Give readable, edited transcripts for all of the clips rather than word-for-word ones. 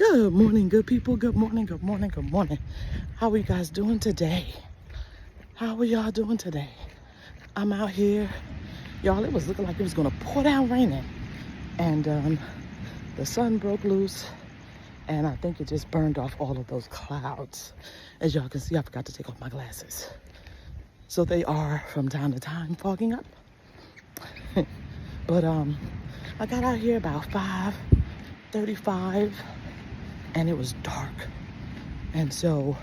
Good morning, good people. Good morning, good morning, good morning. How are you guys doing today? How are y'all doing today? I'm out here. Y'all, it was looking like it was gonna pour down raining. And the sun broke loose. And I think it just burned off all of those clouds. As y'all can see, I forgot to take off my glasses. So they are, from time to time, fogging up. But I got out here about 5:35. And it was dark. And so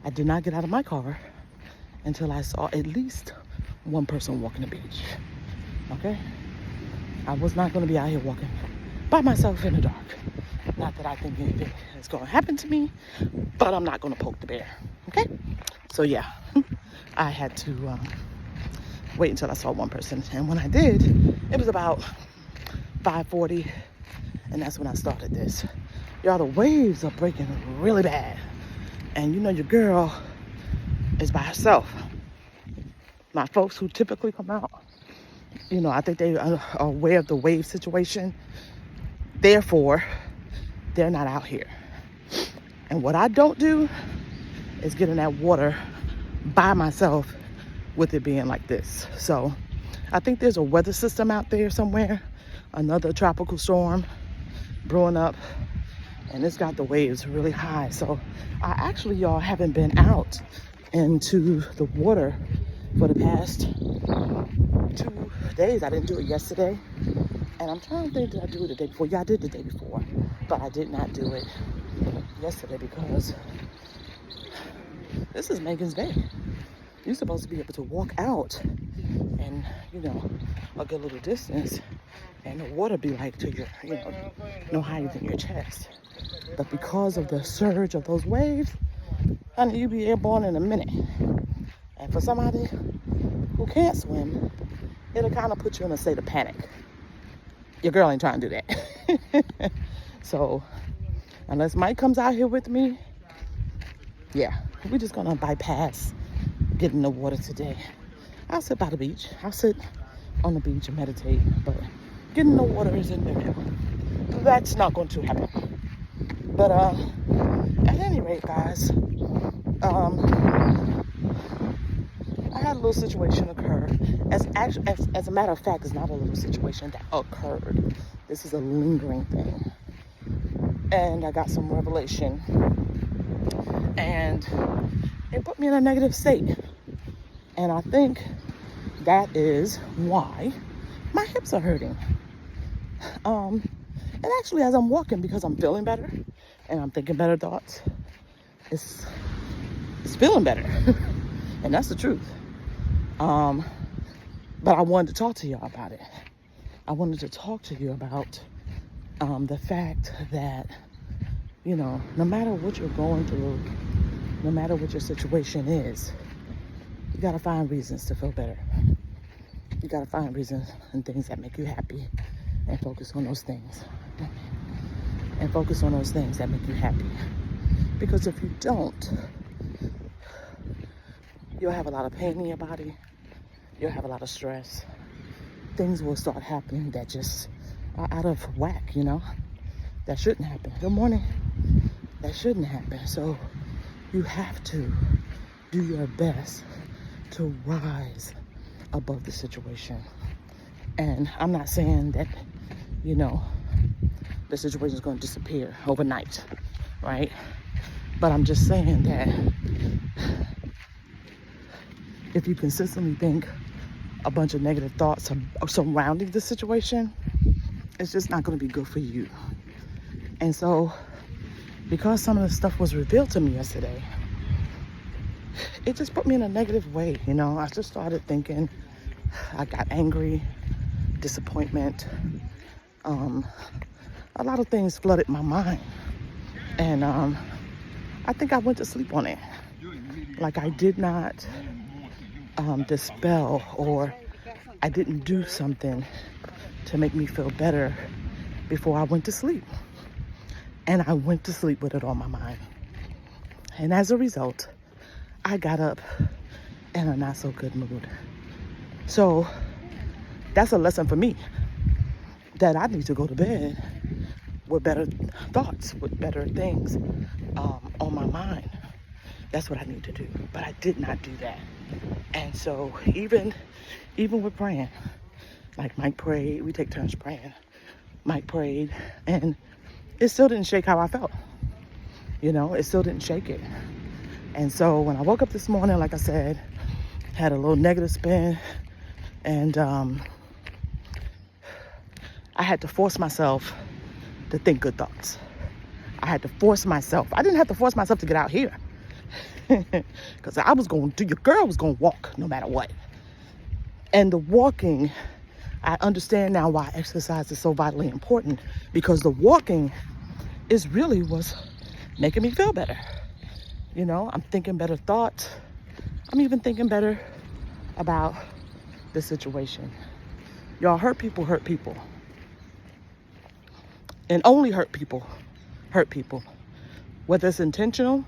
I did not get out of my car until I saw at least one person walking the beach. Okay? I was not going to be out here walking by myself in the dark. Not that I think anything is going to happen to me, but I'm not going to poke the bear. Okay? So yeah, I had to wait until I saw one person. And when I did, it was about 5:40, and that's when I started this. Y'all, the waves are breaking really bad. And you know your girl is by herself. My folks who typically come out, you know, I think they are aware of the wave situation. Therefore, they're not out here. And what I don't do is get in that water by myself with it being like this. So I think there's a weather system out there somewhere, another tropical storm brewing up. And it's got the waves really high. So I actually, y'all, haven't been out into the water for the past 2 days. I didn't do it yesterday. And I'm trying to think, did I do it the day before? Yeah, I did the day before. But I did not do it yesterday because this is Megan's day. You're supposed to be able to walk out and, you know, a good little distance and the water be like to your, you know, no higher than your chest. But because of the surge of those waves, honey, you be airborne in a minute. And for somebody who can't swim, it'll kind of put you in a state of panic. Your girl ain't trying to do that. So unless Mike comes out here with me, yeah, we're just gonna bypass getting in the water today. I'll sit by the beach. I'll sit on the beach and meditate, but getting in the water is in there. That's not going to happen. But at any rate, guys, I had a little situation occur. As a matter of fact, it's not a little situation that occurred. This is a lingering thing. And I got some revelation. And it put me in a negative state. And I think that is why my hips are hurting. And actually, as I'm walking, because I'm feeling better and I'm thinking better thoughts, it's feeling better. And that's the truth. But I wanted to talk to y'all about it. I wanted to talk to you about the fact that, you know, no matter what you're going through, no matter what your situation is, you got to find reasons to feel better. You got to find reasons and things that make you happy and focus on those things. And focus on those things that make you happy. Because if you don't, you'll have a lot of pain in your body. You'll have a lot of stress. Things will start happening that just are out of whack, you know? That shouldn't happen. Good morning. That shouldn't happen. So you have to do your best to rise above the situation. And I'm not saying that, you know, the situation is going to disappear overnight, right? But I'm just saying that if you consistently think a bunch of negative thoughts surrounding the situation, it's just not going to be good for you. And so, because some of the stuff was revealed to me yesterday, it just put me in a negative way, you know? I just started thinking, I got angry, disappointment, a lot of things flooded my mind. And I think I went to sleep on it. Like I did not dispel, or I didn't do something to make me feel better before I went to sleep. And I went to sleep with it on my mind. And as a result, I got up in a not so good mood. So that's a lesson for me, that I need to go to bed with better thoughts, with better things on my mind. That's what I need to do. But I did not do that. And so even with praying, like Mike prayed, we take turns praying. Mike prayed, and it still didn't shake how I felt. You know, it still didn't shake it. And so when I woke up this morning, like I said, had a little negative spin, and I had to force myself to think good thoughts. I had to force myself. I didn't have to force myself to get out here. Because I was going to, your girl was going to walk no matter what. And the walking, I understand now why exercise is so vitally important, because the walking is really what's making me feel better. You know, I'm thinking better thoughts. I'm even thinking better about the situation. Y'all, hurt people. And only hurt people. Whether it's intentional,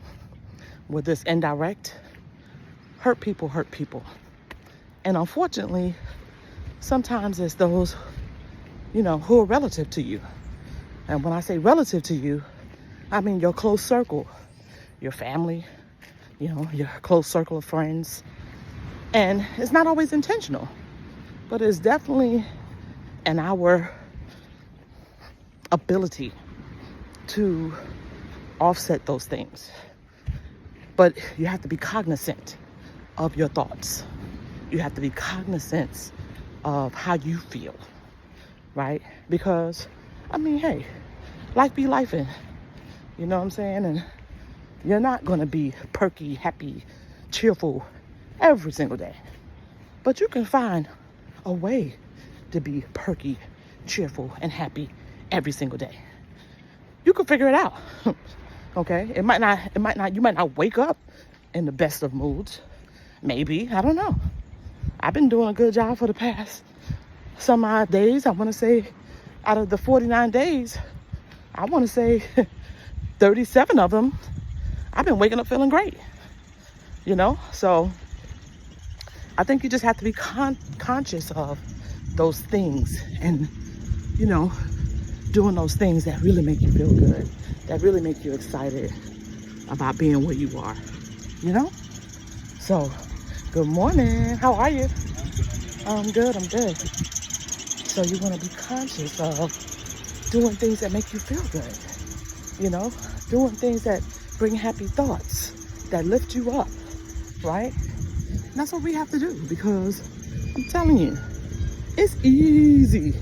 whether it's indirect, hurt people. And unfortunately, sometimes it's those, you know, who are relative to you. And when I say relative to you, I mean your close circle, your family, you know, your close circle of friends. And it's not always intentional, but it's definitely in our ability to offset those things. But you have to be cognizant of your thoughts. You have to be cognizant of how you feel, right? Because, I mean, hey, life be lifing, you know what I'm saying? And you're not gonna be perky, happy, cheerful every single day. But you can find a way to be perky, cheerful, and happy every single day. You can figure it out. Okay? You might not wake up in the best of moods. Maybe, I don't know. I've been doing a good job for the past some odd days. I want to say out of the 49 days, I want to say 37 of them, I've been waking up feeling great. You know? So I think you just have to be conscious of those things and, you know, doing those things that really make you feel good, that really make you excited about being where you are, you know? So, good morning. How are you? I'm good. So you want to be conscious of doing things that make you feel good, you know? Doing things that bring happy thoughts, that lift you up, right? And that's what we have to do, because I'm telling you, it's easy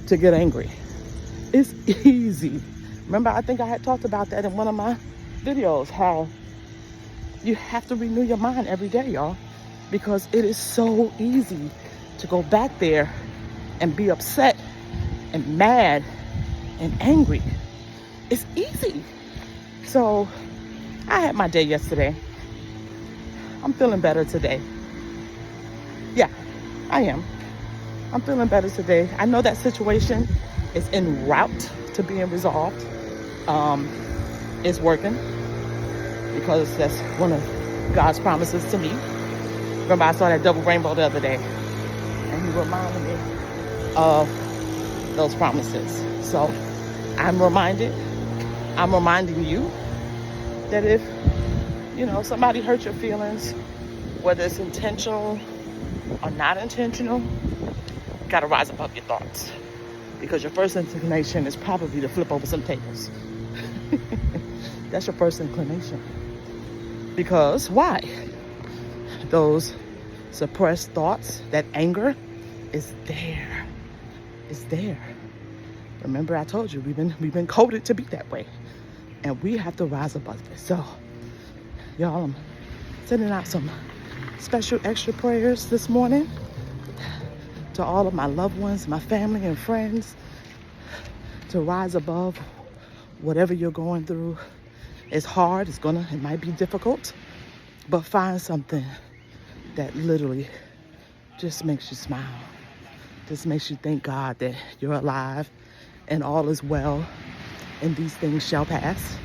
to get angry. It's easy. Remember, I think I had talked about that in one of my videos, how you have to renew your mind every day, y'all, because it is so easy to go back there and be upset and mad and angry. It's easy. So I had my day yesterday. I'm feeling better today. Yeah, I am. I'm feeling better today. I know that situation is en route to being resolved. It's working, because that's one of God's promises to me. Remember, I saw that double rainbow the other day, and He reminded me of those promises. So I'm reminding you that if, you know, somebody hurt your feelings, whether it's intentional or not intentional, you gotta rise above your thoughts. Because your first inclination is probably to flip over some tables. That's your first inclination. Because why? Those suppressed thoughts, that anger is there. It's there. Remember, I told you we've been coded to be that way, and we have to rise above it. So, y'all, I'm sending out some special extra prayers this morning to all of my loved ones, my family and friends, to rise above whatever you're going through. It's hard, it might be difficult, but find something that literally just makes you smile. Just makes you thank God that you're alive and all is well and these things shall pass.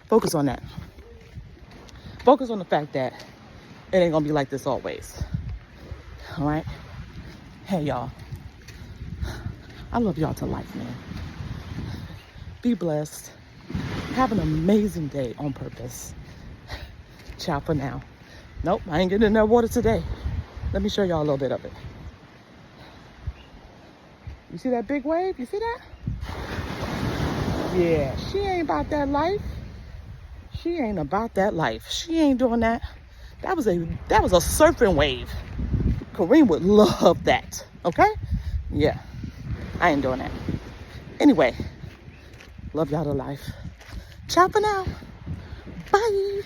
Focus on that. Focus on the fact that it ain't gonna be like this always. All right? Hey, y'all. I love y'all to life, man. Be blessed. Have an amazing day on purpose. Ciao for now. Nope, I ain't getting in that water today. Let me show y'all a little bit of it. You see that big wave? You see that? Yeah, she ain't about that life. She ain't about that life. She ain't doing that. That was a surfing wave. Kareem would love that. Okay? Yeah. I ain't doing that. Anyway, love y'all to life. Ciao for now. Bye.